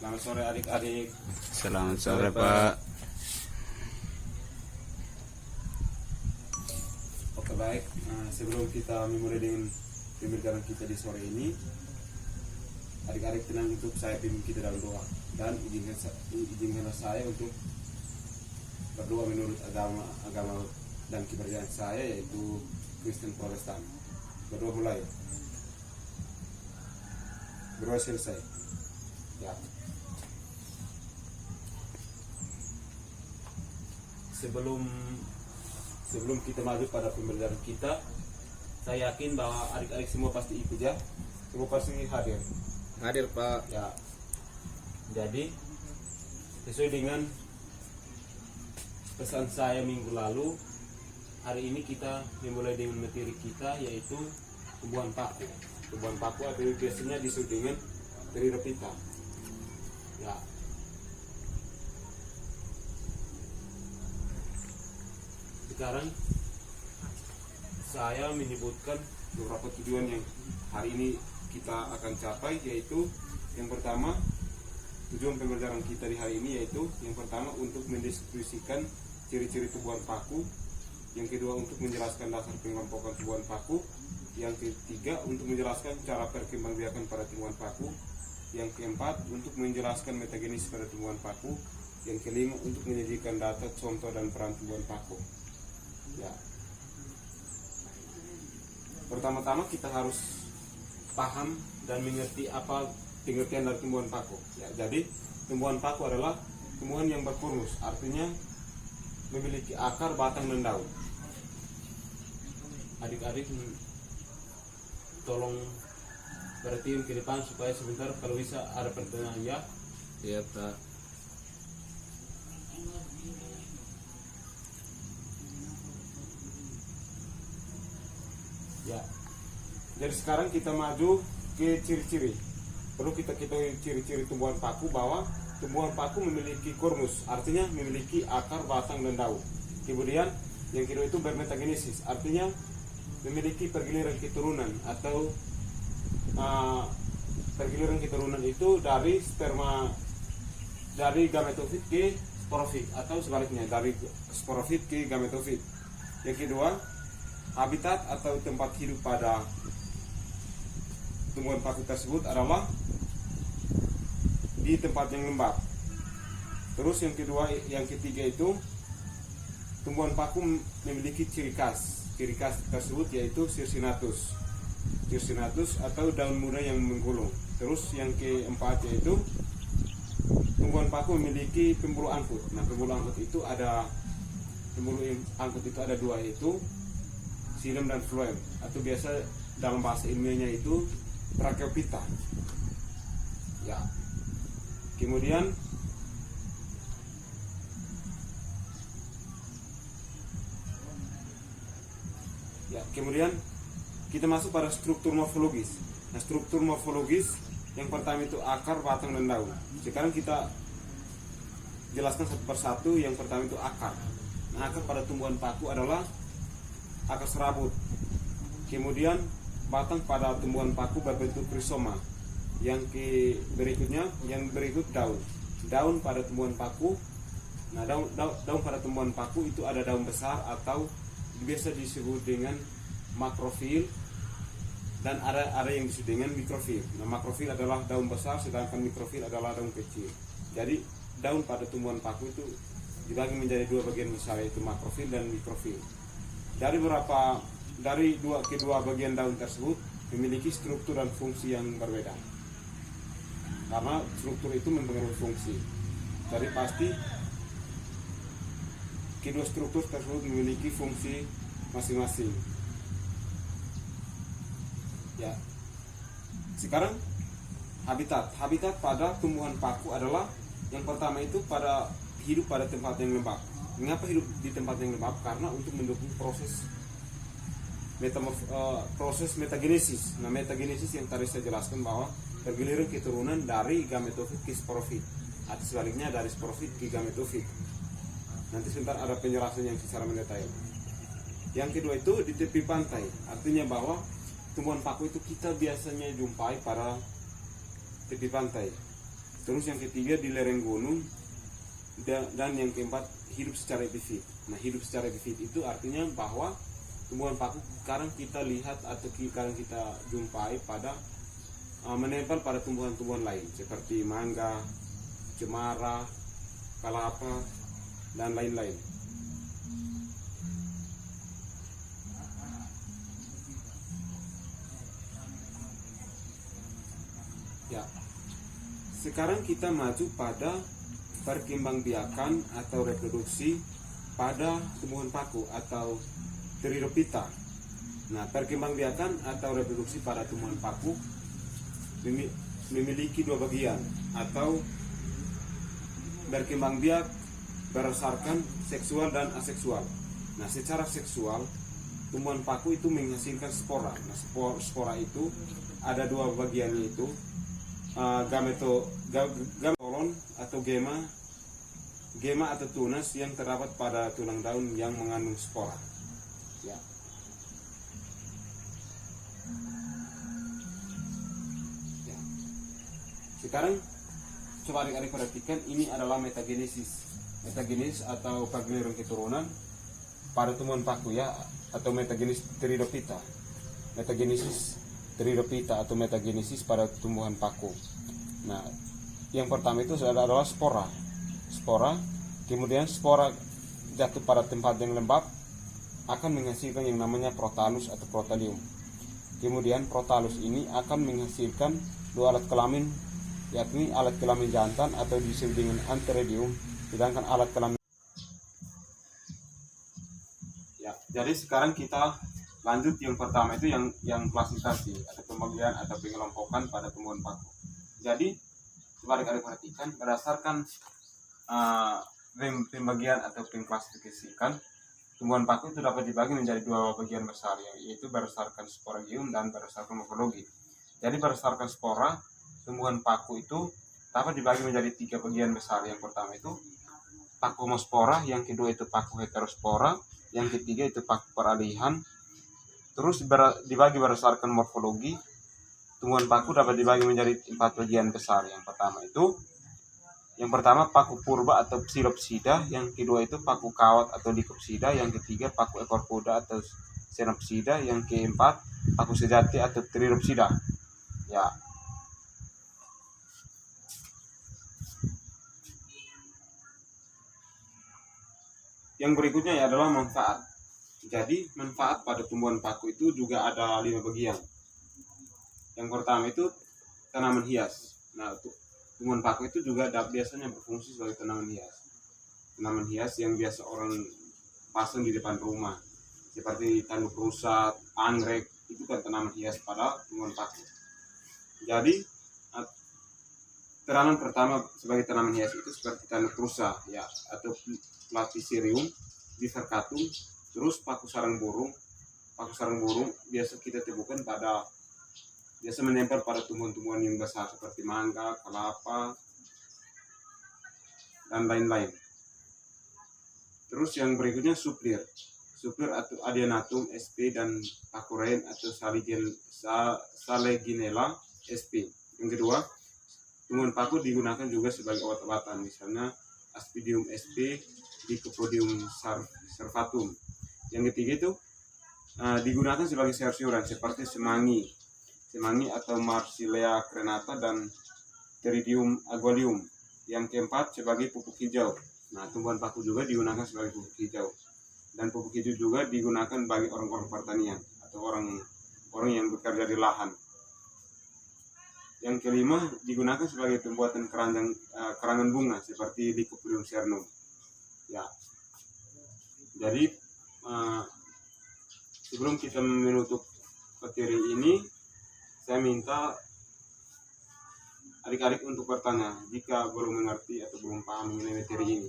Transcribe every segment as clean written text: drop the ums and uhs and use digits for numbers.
Selamat sore adik-adik. Selamat sore Pak. Oke baik, sebelum kita memulai dengan pembelajaran kita di sore ini, adik-adik tenang untuk saya pimpin kita dalam doa. Dan izinkanlah saya untuk berdoa menurut agama dan kepercayaan saya, yaitu Kristen Protestan. Berdoa mulai. Berdoa selesai. Ya. Sebelum kita maju pada pembelajaran kita, saya yakin bahwa adik-adik semua pasti ikut ya. Semua pasti hadir. Hadir Pak. Ya. Jadi sesuai dengan pesan saya minggu lalu, hari ini kita memulai dengan materi kita, yaitu tumbuhan paku. Tumbuhan paku atau biasanya disebut dengan Trirophyta. Ya. Sekarang saya menyebutkan beberapa tujuan yang hari ini kita akan capai, yaitu yang pertama, tujuan pembelajaran kita di hari ini yaitu yang pertama untuk mendeskripsikan ciri-ciri tumbuhan paku, yang kedua untuk menjelaskan dasar pengelompokan tumbuhan paku, yang ketiga untuk menjelaskan cara perkembangbiakan pada tumbuhan paku, yang keempat untuk menjelaskan metagenesis pada tumbuhan paku, yang kelima untuk menyajikan data contoh dan peran tumbuhan paku. Ya. Pertama-tama kita harus paham dan mengerti apa pengertian dari tumbuhan paku. Ya, jadi tumbuhan paku adalah tumbuhan yang berkurmus, artinya memiliki akar, batang, dan daun. Adik-adik tolong perhatiin ke depan supaya sebentar kalau bisa ada pertanyaan ya. Iya Pak. Ya. Jadi sekarang kita maju ke ciri-ciri. Perlu kita ketahui ciri-ciri tumbuhan paku, bahwa tumbuhan paku memiliki kormus, artinya memiliki akar, batang, dan daun. Kemudian yang kedua itu bermetagenesis, artinya memiliki pergiliran keturunan atau pergiliran keturunan itu dari sperma, dari gametofit ke sporofit, atau sebaliknya dari sporofit ke gametofit. Yang kedua, habitat atau tempat hidup pada tumbuhan paku tersebut adalah di tempat yang lembab. Terus yang kedua, yang ketiga itu tumbuhan paku memiliki ciri khas. Ciri khas tersebut yaitu circinatus. Circinatus atau daun muda yang menggulung. Terus yang keempat yaitu tumbuhan paku memiliki pembuluh angkut. Nah, pembuluh angkut itu ada dua, yaitu xilem dan phloem, atau biasa dalam bahasa ilmiahnya itu Tracheophyta. Ya. Kemudian kita masuk pada struktur morfologis. Nah, struktur morfologis yang pertama itu akar, batang, dan daun. Sekarang kita jelaskan satu persatu. Yang pertama itu akar. Nah, akar pada tumbuhan paku adalah akar serabut. Kemudian batang pada tumbuhan paku berbentuk rizoma. Yang berikut daun. Daun pada tumbuhan paku. Nah, daun pada tumbuhan paku itu ada daun besar atau biasa disebut dengan makrofil, dan ada yang disebut dengan mikrofil. Nah, makrofil adalah daun besar, sedangkan mikrofil adalah daun kecil. Jadi daun pada tumbuhan paku itu dibagi menjadi dua bagian besar, yaitu makrofil dan mikrofil. Dari kedua bagian daun tersebut memiliki struktur dan fungsi yang berbeda, karena struktur itu mempengaruhi fungsi. Jadi pasti kedua struktur tersebut memiliki fungsi masing-masing. Ya. Sekarang habitat pada tumbuhan paku adalah yang pertama itu hidup pada tempat yang lembab. Mengapa hidup di tempat yang lembab? Karena untuk mendukung proses metagenesis. Nah, metagenesis yang tadi saya jelaskan bahwa pergiliran keturunan dari gametofit ke sporofit, atau sebaliknya dari sporofit ke gametofit. Nanti sebentar ada penjelasan yang secara mendetail. Yang kedua itu di tepi pantai, artinya bahwa tumbuhan paku itu kita biasanya jumpai pada tepi pantai. Terus yang ketiga di lereng gunung, dan yang keempat hidup secara epifit. Nah, hidup secara epifit itu artinya bahwa tumbuhan paku sekarang kita lihat atau sekarang kita jumpai pada menempel pada tumbuhan-tumbuhan lain seperti mangga, cemara, kelapa, dan lain-lain. Ya, sekarang kita maju pada perkembangbiakan atau reproduksi pada tumbuhan paku atau Trirophyta. Nah, perkembangbiakan atau reproduksi pada tumbuhan paku memiliki dua bagian atau berkembang biak berdasarkan seksual dan aseksual. Nah, secara seksual tumbuhan paku itu menghasilkan spora. Nah, spora itu ada dua bagiannya, itu gametolon atau gema atau tunas yang terdapat pada tulang daun yang mengandung spora. Ya. Sekarang coba adik-adik perhatikan, ini adalah metagenesis. Metagenesis atau pergiliran keturunan pada tumbuhan paku ya, atau metagenesis Trirophyta. Metagenesis Trirophyta atau metagenesis pada tumbuhan paku. Nah, yang pertama itu adalah spora. Spora, kemudian spora jatuh pada tempat yang lembab akan menghasilkan yang namanya protalus atau protalium. Kemudian protalus ini akan menghasilkan dua alat kelamin, yakni alat kelamin jantan atau disebut dengan antheridium, sedangkan alat kelamin. Ya, jadi sekarang kita lanjut yang pertama itu yang klasifikasi atau pembagian atau pengelompokan pada tumbuhan paku. Jadi coba adik-adik perhatikan, berdasarkan pembagian atau pengklasifikasikan tumbuhan paku itu dapat dibagi menjadi dua bagian besar, yaitu berdasarkan sporagium dan berdasarkan morfologi. Jadi berdasarkan spora, tumbuhan paku itu dapat dibagi menjadi tiga bagian besar. Yang pertama itu paku homospora, yang kedua itu paku heterospora, yang ketiga itu paku peralihan. Terus dibagi berdasarkan morfologi, tumbuhan paku dapat dibagi menjadi 4 bagian besar. Yang pertama paku purba atau psilopsida, yang kedua itu paku kawat atau dicopsida, yang ketiga paku ekor kuda atau xenopsida, yang keempat paku sejati atau Triropsida. Ya. Yang berikutnya adalah manfaat. Jadi manfaat pada tumbuhan paku itu juga ada 5 bagian. Yang pertama itu tanaman hias. Nah, tumbuhan paku itu juga biasanya berfungsi sebagai tanaman hias. Tanaman hias yang biasa orang pasang di depan rumah, seperti tanduk rusa, anggrek, itu kan tanaman hias pada tumbuhan paku. Jadi tanaman pertama sebagai tanaman hias itu seperti tanduk rusa ya, atau Platycerium bifurcatum. Terus paku sarang burung. Paku sarang burung biasa kita temukan biasa menempel pada tumbuhan-tumbuhan yang besar seperti mangga, kelapa, dan lain-lain. Terus yang berikutnya suplir atau Adenatum sp dan paku ren atau Saleginella sp. Yang kedua, tumbuhan paku digunakan juga sebagai obat-obatan, misalnya Aspidium sp, Lycopodium servatum. Yang ketiga itu digunakan sebagai sayur-sayuran seperti semangi atau Marsilea crenata dan Pteridium agualium. Yang keempat sebagai pupuk hijau. Nah, tumbuhan paku juga digunakan sebagai pupuk hijau. Dan pupuk hijau juga digunakan bagi orang-orang pertanian atau orang yang bekerja di lahan. Yang kelima digunakan sebagai pembuatan kerangan bunga seperti Lycopodium cernum. Ya. Jadi sebelum kita menutup materi ini, saya minta adik-adik untuk bertanya jika belum mengerti atau belum paham mengenai materi ini.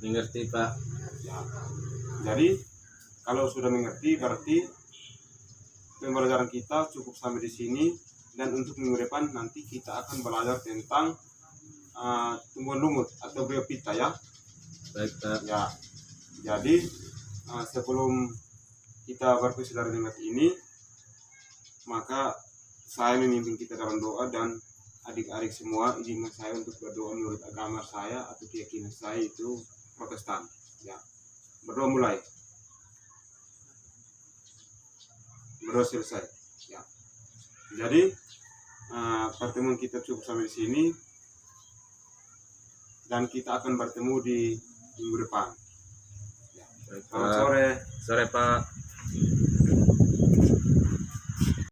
Mengerti, Pak. Ya. Jadi kalau sudah mengerti berarti pembelajaran kita cukup sampai di sini, dan untuk minggu depan nanti kita akan belajar tentang tumbuhan lumut atau biophyta ya. Baik, Pak. Ya. Jadi sebelum kita berpisah dari nikmat ini, maka saya memimpin kita dalam doa dan adik-adik semua, izinkan saya untuk berdoa menurut agama saya atau keyakinan saya itu Protestan. Ya, berdoa mulai. Berdoa selesai. Ya. Jadi pertemuan kita cukup sampai di sini dan kita akan bertemu di minggu depan. Ya. Baik, Selamat Pak. sore. Sore Pak.